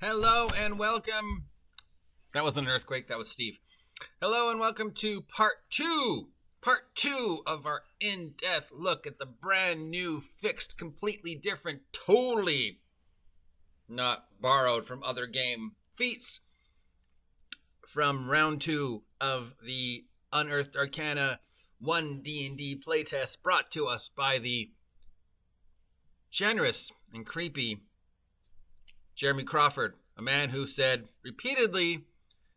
Hello and welcome. That wasn't an earthquake, that was Steve. Hello and welcome to part two of our in-depth look at the brand new, fixed, completely different, totally not borrowed from other game Feats from round 2 of the Unearthed Arcana One D&D Playtest, brought to us by the generous and creepy Jeremy Crawford, a man who said repeatedly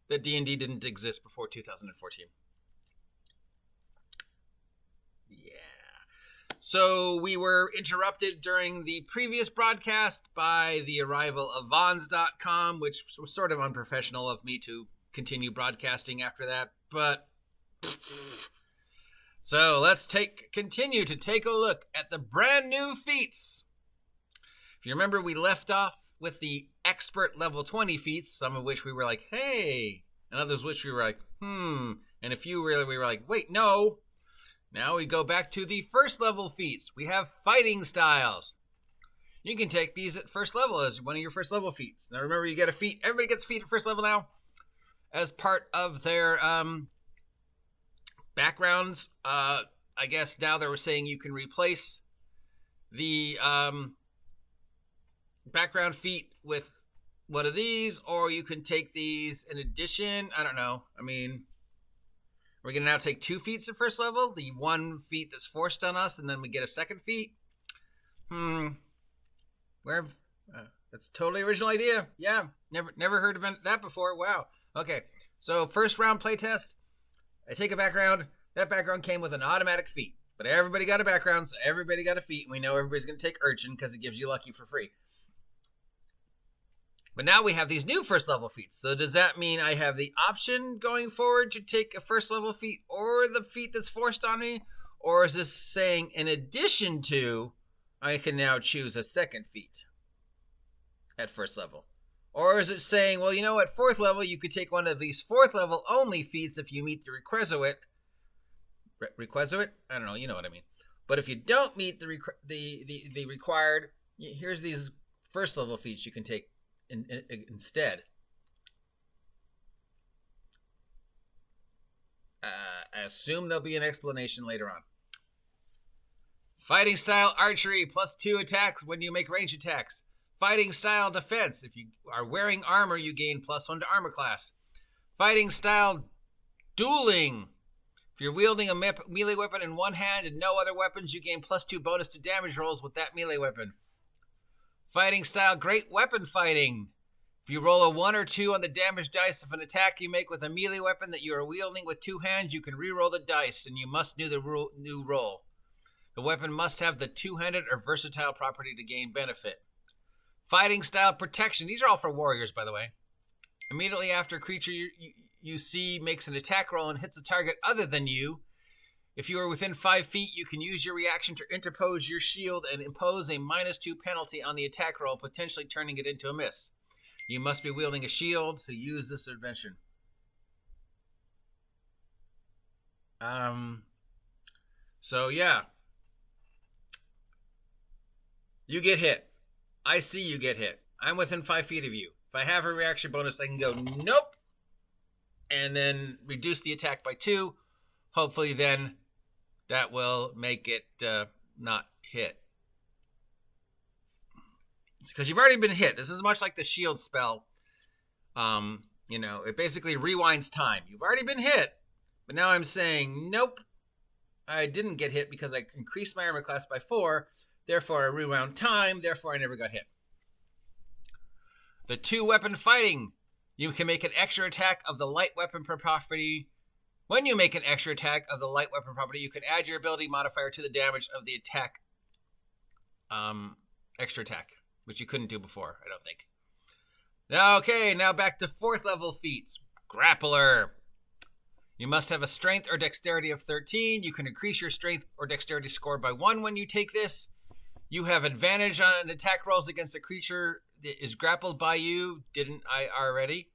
that D&D didn't exist before 2014. Yeah. So we were interrupted during the previous broadcast by the arrival of Vons.com, which was sort of unprofessional of me to continue broadcasting after that, but so let's continue to take a look at the brand new Feats. If you remember, we left off with the expert level 20 feats, some of which we were like, hey, and others which we were like, and a few really we were like, wait, no. Now we go back to the first level feats. We have fighting styles. You can take these at first level as one of your first level feats. Now remember, you get a feat. Everybody gets a feat at first level now as part of their backgrounds. I guess now they were saying you can replace the background feat with one of these, or you can take these in addition. I don't know. I mean, we're going to now take 2 feats at first level. The 1 feat that's forced on us, and then we get a second feat. That's a totally original idea. Yeah, never heard of that before. Wow. Okay, so first round playtest. I take a background. That background came with an automatic feat. But everybody got a background, so everybody got a feat. And we know everybody's going to take Urchin because it gives you Lucky for free. But now we have these new first level feats. So does that mean I have the option going forward to take a first level feat or the feat that's forced on me? Or is this saying in addition to, I can now choose a second feat at first level? Or is it saying, well, you know, at 4th level, you could take one of these 4th level only feats if you meet the requisite? I don't know, you know what I mean. But if you don't meet the required, here's these first level feats you can take instead. I assume there'll be an explanation later on. Fighting style archery, +2 attacks when you make range attacks. Fighting style defense, if you are wearing armor, you gain +1 to armor class. Fighting style dueling, if you're wielding a melee weapon in one hand and no other weapons, you gain +2 bonus to damage rolls with that melee weapon. Fighting style great weapon fighting. If you roll a 1 or 2 on the damage dice of an attack you make with a melee weapon that you are wielding with 2 hands, you can re-roll the dice, and you must do the new roll. The weapon must have the two-handed or versatile property to gain benefit. Fighting style protection. These are all for warriors, by the way. Immediately after a creature you see makes an attack roll and hits a target other than you, if you are within 5 feet, you can use your reaction to interpose your shield and impose a -2 penalty on the attack roll, potentially turning it into a miss. You must be wielding a shield to use this intervention. So yeah. You get hit. I see you get hit. I'm within 5 feet of you. If I have a reaction bonus, I can go, nope, and then reduce the attack by 2. Hopefully then that will make it not hit. Because you've already been hit. This is much like the shield spell. It basically rewinds time. You've already been hit. But now I'm saying, nope, I didn't get hit because I increased my armor class by 4. Therefore, I rewound time. Therefore, I never got hit. The 2-weapon fighting. You can make an extra attack of the light weapon property. When you make an extra attack of the light weapon property, you can add your ability modifier to the damage of the attack. Extra attack, which you couldn't do before, I don't think. Okay, now back to 4th level feats. Grappler. You must have a strength or dexterity of 13. You can increase your strength or dexterity score by 1 when you take this. You have advantage on attack rolls against a creature that is grappled by you. Didn't I already?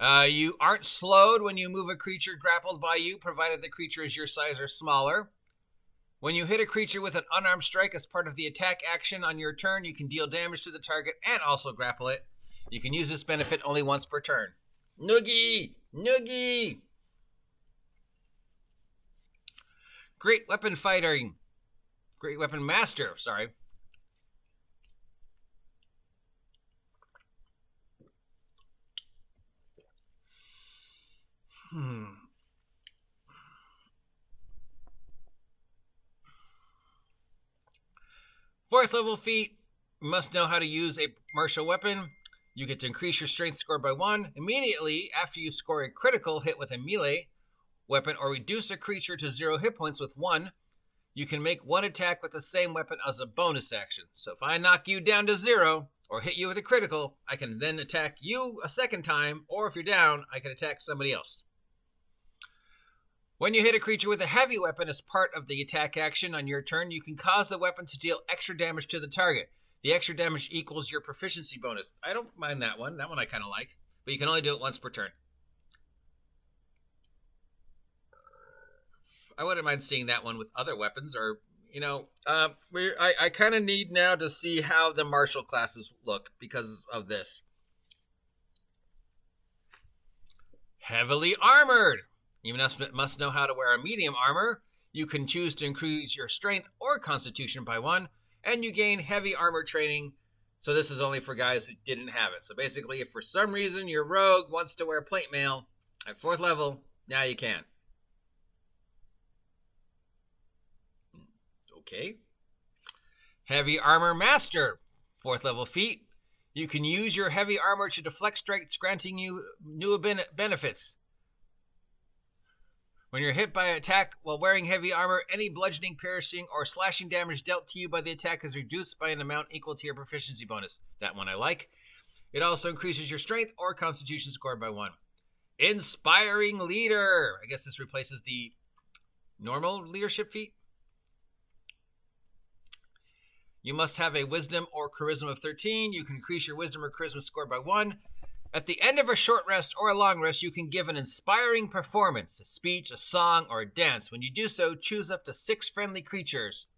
You aren't slowed when you move a creature grappled by you, provided the creature is your size or smaller. When you hit a creature with an unarmed strike as part of the attack action on your turn, you can deal damage to the target and also grapple it. You can use this benefit only once per turn. Noogie! Noogie! Great Weapon Fighting. Great Weapon Master, sorry. Fourth level feat, you must know how to use a martial weapon. You get to increase your strength score by 1 immediately after you score a critical hit with a melee weapon or reduce a creature to 0 hit points with 1. You can make 1 attack with the same weapon as a bonus action. So if I knock you down to 0 or hit you with a critical, I can then attack you a second time, or if you're down, I can attack somebody else. When you hit a creature with a heavy weapon as part of the attack action on your turn, you can cause the weapon to deal extra damage to the target. The extra damage equals your proficiency bonus. I don't mind that one. That one I kind of like. But you can only do it once per turn. I wouldn't mind seeing that one with other weapons, or, you know, I kind of need now to see how the martial classes look because of this. Heavily armored. You must know how to wear a medium armor. You can choose to increase your strength or constitution by 1, and you gain heavy armor training. So this is only for guys who didn't have it. So basically, if for some reason your rogue wants to wear plate mail at 4th level, now you can. Okay. Heavy Armor Master, 4th level feat. You can use your heavy armor to deflect strikes, granting you new benefits. When you're hit by an attack while wearing heavy armor, any bludgeoning, piercing, or slashing damage dealt to you by the attack is reduced by an amount equal to your proficiency bonus. That one I like. It also increases your strength or constitution score by 1. Inspiring Leader. I guess this replaces the normal leadership feat. You must have a wisdom or charisma of 13. You can increase your wisdom or charisma score by 1. At the end of a short rest or a long rest, you can give an inspiring performance, a speech, a song, or a dance. When you do so, choose up to 6 friendly creatures.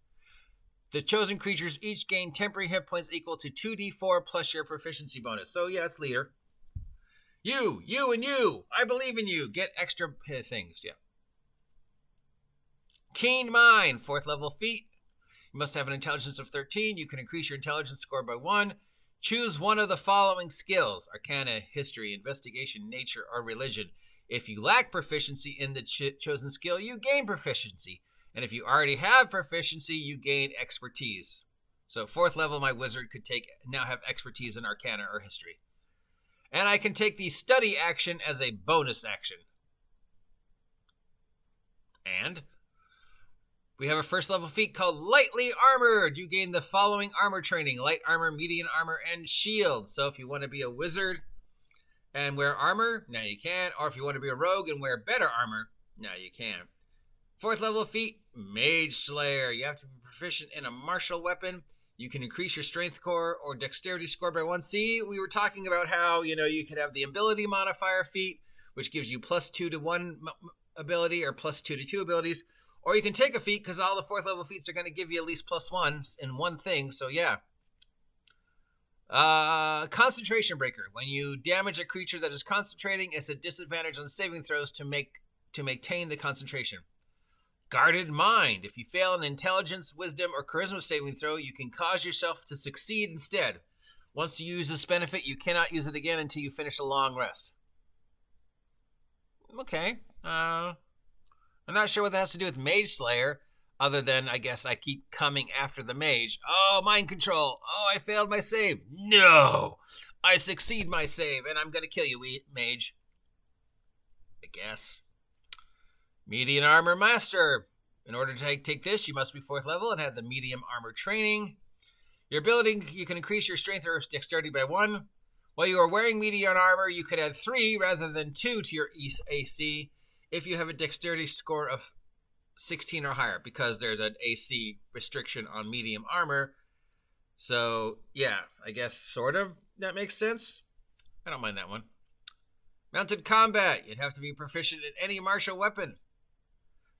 The chosen creatures each gain temporary hit points equal to 2d4 plus your proficiency bonus. So yeah, it's leader. You, and you. I believe in you. Get extra things, yeah. Keen Mind, 4th level feat. You must have an intelligence of 13. You can increase your intelligence score by 1. Choose one of the following skills: Arcana, History, Investigation, Nature, or Religion. If you lack proficiency in the chosen skill, you gain proficiency. And if you already have proficiency, you gain expertise. So 4th level, my wizard could now have expertise in Arcana or History. And I can take the study action as a bonus action. And we have a 1st level feat called Lightly Armored. You gain the following armor training: light armor, medium armor, and shield. So if you want to be a wizard and wear armor, now you can. Or if you want to be a rogue and wear better armor, now you can. 4th level feat, Mage Slayer. You have to be proficient in a martial weapon. You can increase your strength score or dexterity score by 1. See, we were talking about how, you could have the ability modifier feat, which gives you +2 to 1 ability or +2 to 2 abilities. Or you can take a feat, because all the 4th level feats are going to give you at least +1 in one thing. So yeah. Concentration Breaker. When you damage a creature that is concentrating, it's a disadvantage on saving throws to maintain the concentration. Guarded Mind. If you fail an intelligence, wisdom, or charisma saving throw, you can cause yourself to succeed instead. Once you use this benefit, you cannot use it again until you finish a long rest. Okay. I'm not sure what that has to do with Mage Slayer, other than I guess I keep coming after the mage. Oh, mind control. Oh, I failed my save. No! I succeed my save, and I'm going to kill you, mage. I guess. Medium Armor Master. In order to take this, you must be 4th level and have the medium armor training. Your ability, you can increase your strength or dexterity by 1. While you are wearing medium armor, you could add 3 rather than 2 to your AC. If you have a dexterity score of 16 or higher, because there's an AC restriction on medium armor. So, yeah, I guess sort of that makes sense. I don't mind that one. Mounted Combat. You'd have to be proficient in any martial weapon.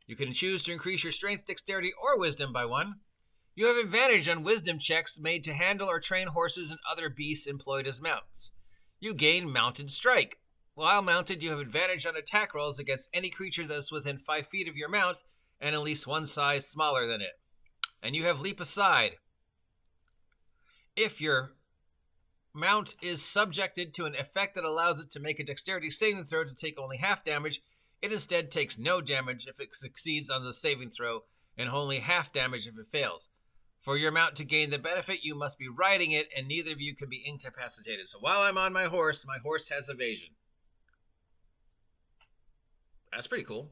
You can choose to increase your strength, dexterity, or wisdom by 1. You have advantage on wisdom checks made to handle or train horses and other beasts employed as mounts. You gain Mounted Strike. While mounted, you have advantage on attack rolls against any creature that is within 5 feet of your mount and at least one size smaller than it. And you have Leap Aside. If your mount is subjected to an effect that allows it to make a dexterity saving throw to take only half damage, it instead takes no damage if it succeeds on the saving throw and only half damage if it fails. For your mount to gain the benefit, you must be riding it, and neither of you can be incapacitated. So while I'm on my horse has evasion. That's pretty cool.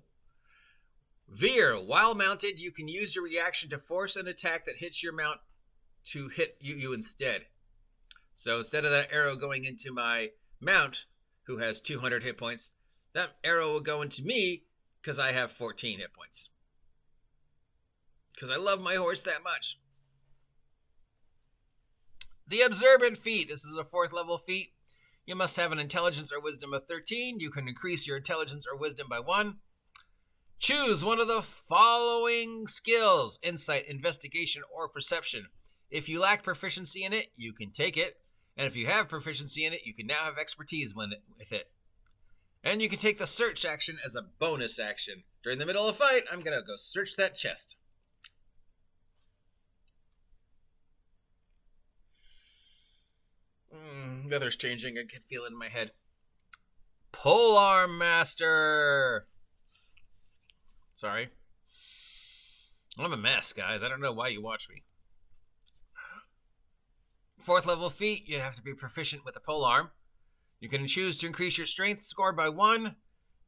Veer. While mounted, you can use your reaction to force an attack that hits your mount to hit you instead. So instead of that arrow going into my mount, who has 200 hit points, that arrow will go into me because I have 14 hit points. Because I love my horse that much. The Observant feat. This is a 4th level feat. You must have an intelligence or wisdom of 13. You can increase your intelligence or wisdom by 1. Choose one of the following skills: insight, investigation, or perception. If you lack proficiency in it, you can take it. And if you have proficiency in it, you can now have expertise with it. And you can take the search action as a bonus action. During the middle of a fight, I'm going to go search that chest. Weather's changing. I can feel it in my head. Polearm Master. Sorry. I'm a mess, guys. I don't know why you watch me. 4th level feat. You have to be proficient with the polearm. You can choose to increase your strength score by 1.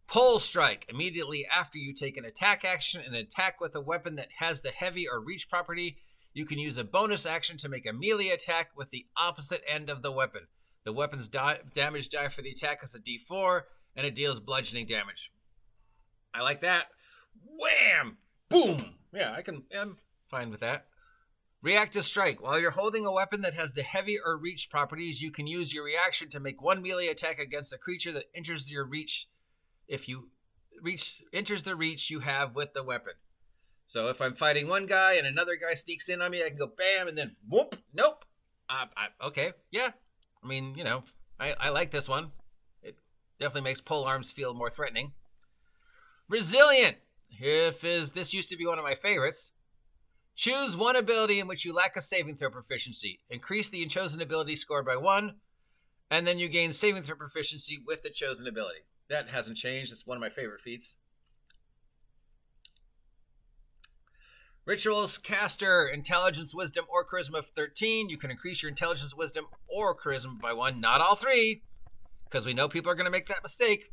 Pole Strike. Immediately after you take an attack action and attack with a weapon that has the heavy or reach property, you can use a bonus action to make a melee attack with the opposite end of the weapon. The weapon's damage die for the attack is a d4, and it deals bludgeoning damage. I like that. Wham! Boom! Yeah, I'm fine with that. Reactive Strike. While you're holding a weapon that has the heavy or reach properties, you can use your reaction to make 1 melee attack against a creature that enters your reach if you enters the reach you have with the weapon. So if I'm fighting one guy and another guy sneaks in on me, I can go bam and then whoop. Nope. Okay. Yeah. I mean, I like this one. It definitely makes polearms feel more threatening. Resilient. This used to be one of my favorites. Choose one ability in which you lack a saving throw proficiency. Increase the chosen ability score by 1, and then you gain saving throw proficiency with the chosen ability. That hasn't changed. It's one of my favorite feats. Rituals Caster. Intelligence, Wisdom, or Charisma of 13. You can increase your Intelligence, Wisdom, or Charisma by 1. Not all 3, because we know people are going to make that mistake.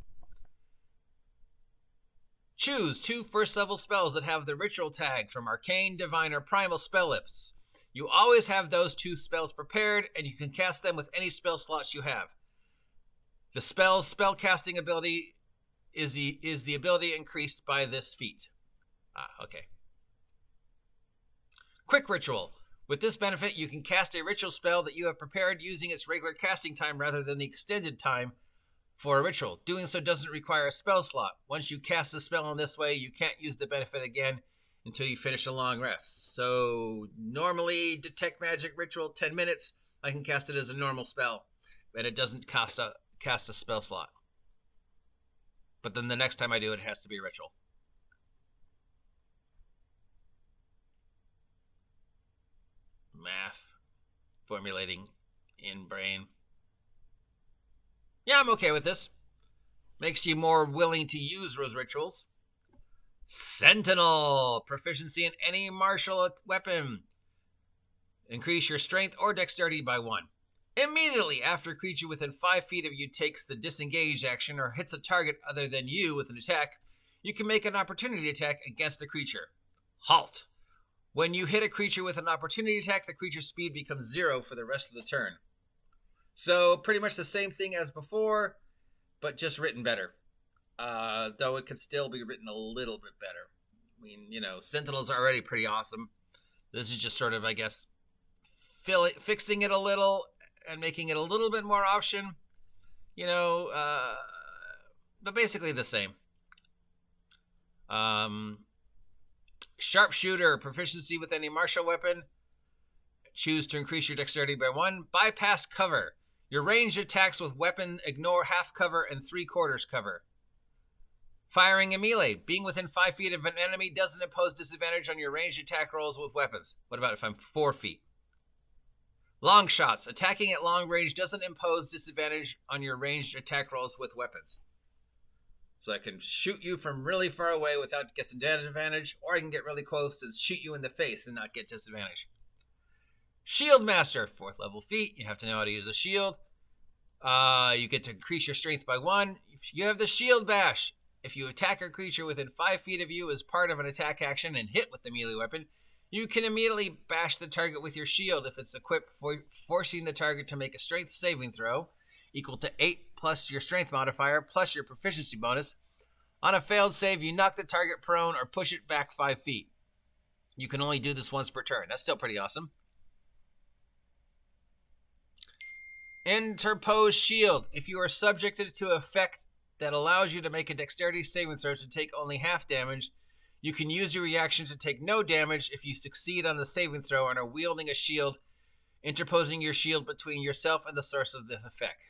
Choose 2 first-level spells that have the ritual tag from Arcane, Divine, or Primal spell lists. You always have those 2 spells prepared, and you can cast them with any spell slots you have. The spell's spellcasting ability is the ability increased by this feat. Okay. Quick Ritual. With this benefit, you can cast a ritual spell that you have prepared using its regular casting time rather than the extended time for a ritual. Doing so doesn't require a spell slot. Once you cast the spell in this way, you can't use the benefit again until you finish a long rest. So normally Detect Magic Ritual 10 minutes, I can cast it as a normal spell, and it doesn't cast a spell slot. But then the next time I do it, it has to be a ritual. Math. Formulating in brain. Yeah, I'm okay with this. Makes you more willing to use those rituals. Sentinel. Proficiency in any martial weapon. Increase your strength or dexterity by 1. Immediately after a creature within 5 feet of you takes the disengage action or hits a target other than you with an attack, you can make an opportunity attack against the creature. Halt. When you hit a creature with an opportunity attack, the creature's speed becomes 0 for the rest of the turn. So pretty much the same thing as before, but just written better. Though it could still be written a little bit better. I mean, Sentinel's already pretty awesome. This is just sort of, I guess, fixing it a little and making it a little bit more option. But basically the same. Sharpshooter, proficiency with any martial weapon. Choose to increase your dexterity by 1. Bypass cover. Your ranged attacks with weapon ignore half cover and 3/4 cover. Firing a melee. Being within 5 feet of an enemy doesn't impose disadvantage on your ranged attack rolls with weapons. What about if I'm 4 feet? Long shots. Attacking at long range doesn't impose disadvantage on your ranged attack rolls with weapons. So I can shoot you from really far away without getting disadvantage, or I can get really close and shoot you in the face and not get disadvantage. Shield Master, 4th level feat. You have to know how to use a shield. You get to increase your strength by 1. You have the Shield Bash. If you attack a creature within 5 feet of you as part of an attack action and hit with the melee weapon, you can immediately bash the target with your shield if it's equipped, forcing the target to make a strength saving throw equal to 8 plus your strength modifier plus your proficiency bonus. On a failed save, you knock the target prone or push it back 5 feet. You can only do this once per turn. That's still pretty awesome. Interposed Shield. If you are subjected to an effect that allows you to make a dexterity saving throw to take only half damage, you can use your reaction to take no damage if you succeed on the saving throw and are wielding a shield, interposing your shield between yourself and the source of the effect.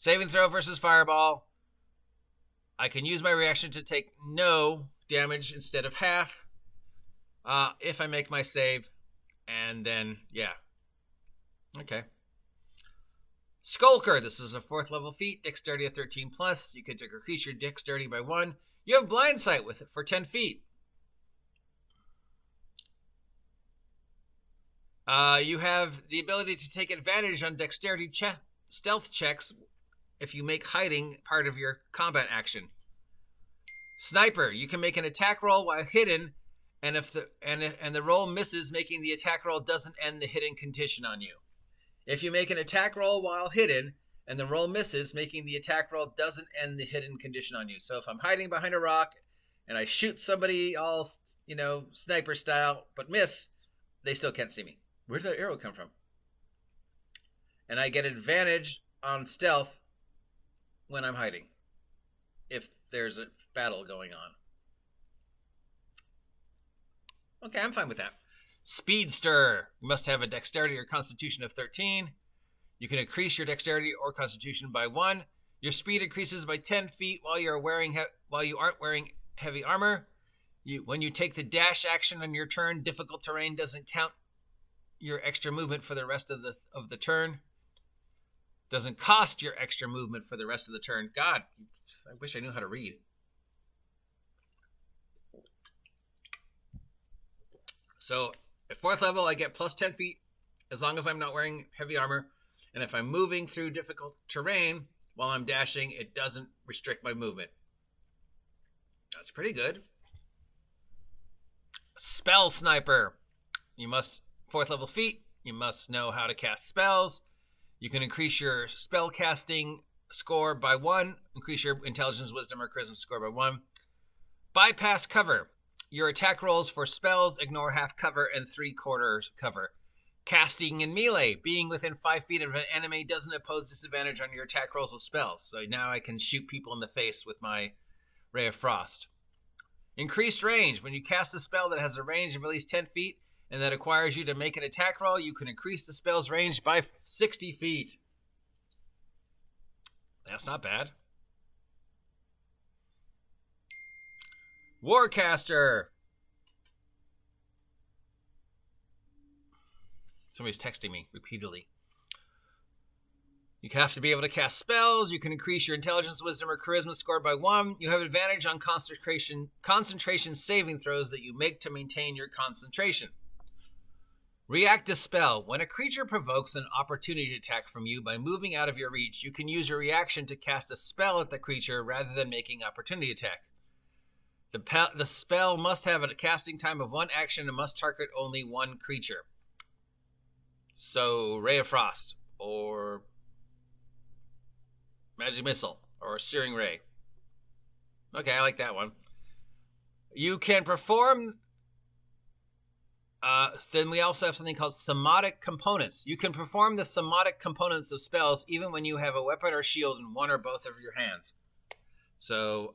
Saving throw versus fireball. I can use my reaction to take no damage instead of half if I make my save. And then, yeah. Okay. Skulker. This is a 4th level feat. Dexterity of 13 plus. You can increase your dexterity by 1. You have blind sight with it for 10 feet. You have the ability to take advantage on dexterity stealth checks if you make hiding part of your combat action. Sniper. You can make an attack roll while hidden, and if the roll misses, making the attack roll doesn't end the hidden condition on you. If you make an attack roll while hidden and the roll misses, making the attack roll doesn't end the hidden condition on you. So if I'm hiding behind a rock and I shoot somebody all, sniper style, but miss, they still can't see me. Where did the arrow come from? And I get advantage on stealth when I'm hiding, if there's a battle going on. Okay, I'm fine with that. Speedster. You must have a dexterity or constitution of 13. You can increase your dexterity or constitution by 1. Your speed increases by 10 feet while you aren't wearing heavy armor. When you take the dash action on your turn, difficult terrain doesn't count your extra movement for the rest of the turn. Doesn't cost your extra movement for the rest of the turn. God, I wish I knew how to read. So at 4th level, I get plus 10 feet as long as I'm not wearing heavy armor. And if I'm moving through difficult terrain while I'm dashing, it doesn't restrict my movement. That's pretty good. Spell Sniper. 4th level feat. You must know how to cast spells. You can increase your spell casting score by 1. Increase your intelligence, wisdom, or charisma score by 1. Bypass cover. Your attack rolls for spells ignore half cover and 3/4 cover. Casting and melee. Being within 5 feet of an enemy doesn't impose disadvantage on your attack rolls with spells. So now I can shoot people in the face with my Ray of Frost. Increased range. When you cast a spell that has a range of at least 10 feet and that requires you to make an attack roll, you can increase the spell's range by 60 feet. That's not bad. Warcaster. Somebody's texting me repeatedly. You have to be able to cast spells. You can increase your intelligence, wisdom, or charisma score by 1. You have advantage on concentration saving throws that you make to maintain your concentration. React to spell. When a creature provokes an opportunity attack from you by moving out of your reach, you can use your reaction to cast a spell at the creature rather than making opportunity attack. The spell must have a casting time of 1 action and must target only 1 creature. So, Ray of Frost, or Magic Missile, or Searing Ray. Okay, I like that one. You can perform... then we also have something called somatic components. You can perform the somatic components of spells even when you have a weapon or shield in one or both of your hands. So,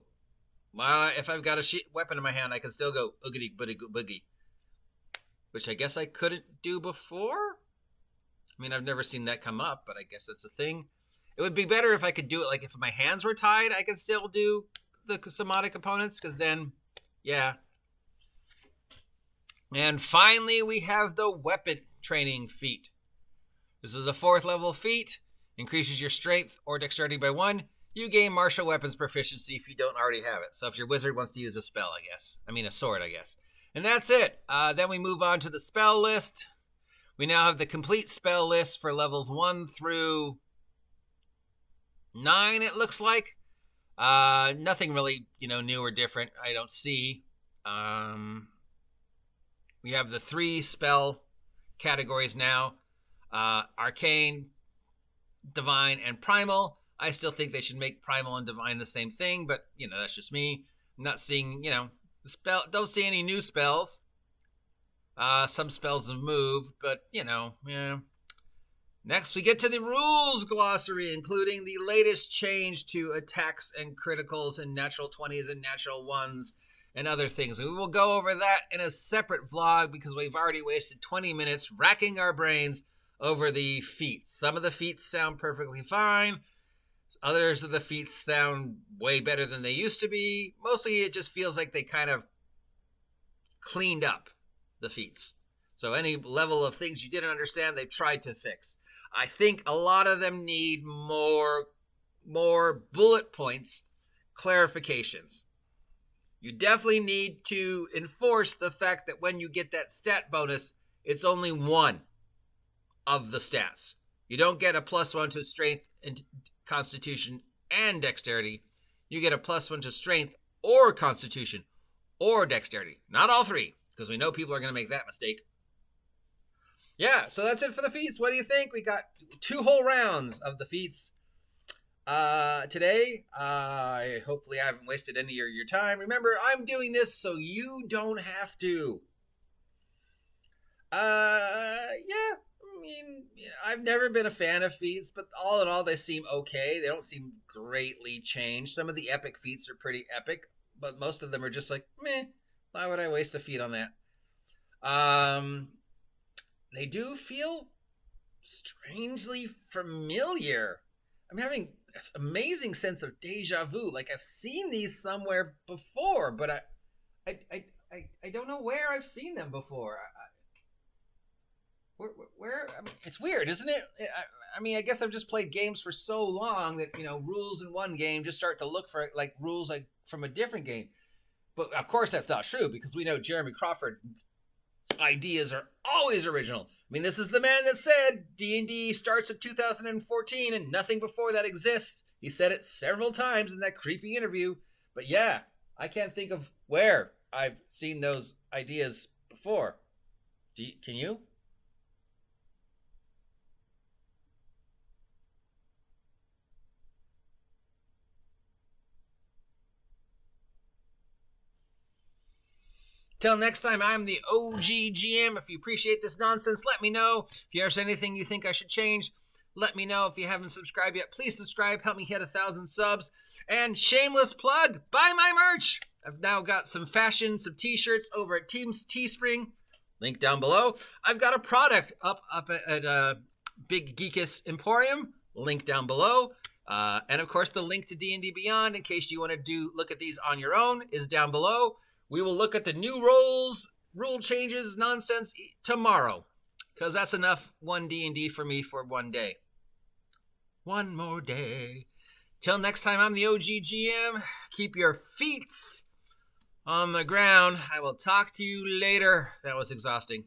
if I've got a weapon in my hand, I can still go oogity boogie boogie, which I guess I couldn't do before. I mean, I've never seen that come up, but I guess that's a thing. It would be better if I could do it, like, if my hands were tied, I could still do the somatic opponents, because then, yeah. And finally, we have the weapon training feat. This is a 4th level feat. Increases your strength or dexterity by 1. You gain martial weapons proficiency if you don't already have it. So if your wizard wants to use a spell, I guess. I mean, a sword, I guess. And that's it. Then we move on to the spell list. We now have the complete spell list for levels 1 through 9, it looks like. Nothing really, new or different, I don't see. We have the 3 spell categories now. Arcane, Divine, and Primal. I still think they should make Primal and Divine the same thing, but, that's just me. I'm not seeing, don't see any new spells. Some spells have moved, but, yeah. Next, we get to the rules glossary, including the latest change to attacks and criticals and natural 20s and natural 1s and other things. And we will go over that in a separate vlog because we've already wasted 20 minutes racking our brains over the feats. Some of the feats sound perfectly fine. Others of the feats sound way better than they used to be. Mostly it just feels like they kind of cleaned up the feats. So any level of things you didn't understand, they tried to fix. I think a lot of them need more bullet points, clarifications. You definitely need to enforce the fact that when you get that stat bonus, it's only 1 of the stats. You don't get a +1 to strength and constitution and dexterity. You get a +1 to strength or constitution or dexterity. Not all 3, because we know people are going to make that mistake. Yeah, so that's it for the feats. What do you think? We got 2 whole rounds of the feats today. Hopefully I haven't wasted any of your time. Remember, I'm doing this so you don't have to. Yeah. I mean, I've never been a fan of feats, but all in all, they seem okay. They don't seem greatly changed. Some of the epic feats are pretty epic, but most of them are just like, meh, why would I waste a feat on that? They do feel strangely familiar. I'm having this amazing sense of deja vu. Like I've seen these somewhere before, but I don't know where I've seen them before. Where? I mean, it's weird, isn't it? I mean, I guess I've just played games for so long that, rules in one game just start to look for like rules like from a different game. But of course that's not true because we know Jeremy Crawford's ideas are always original. I mean, this is the man that said D&D starts in 2014 and nothing before that exists. He said it several times in that creepy interview. But yeah, I can't think of where I've seen those ideas before. Can you? Till next time, I'm the OGGM. If you appreciate this nonsense, let me know. If there's anything you think I should change, let me know. If you haven't subscribed yet, please subscribe. Help me hit 1,000 subs. And shameless plug, buy my merch. I've now got some fashion, some t-shirts over at atT-Spring. Link down below. I've got a product up at BIG GEEK Emporium. Link down below. And of course, the link to D&D Beyond, in case you want to look at these on your own, is down below. We will look at the new rule changes, nonsense tomorrow. Because that's enough One D&D for me for one day. One more day. Till next time, I'm the OGGM. Keep your feet on the ground. I will talk to you later. That was exhausting.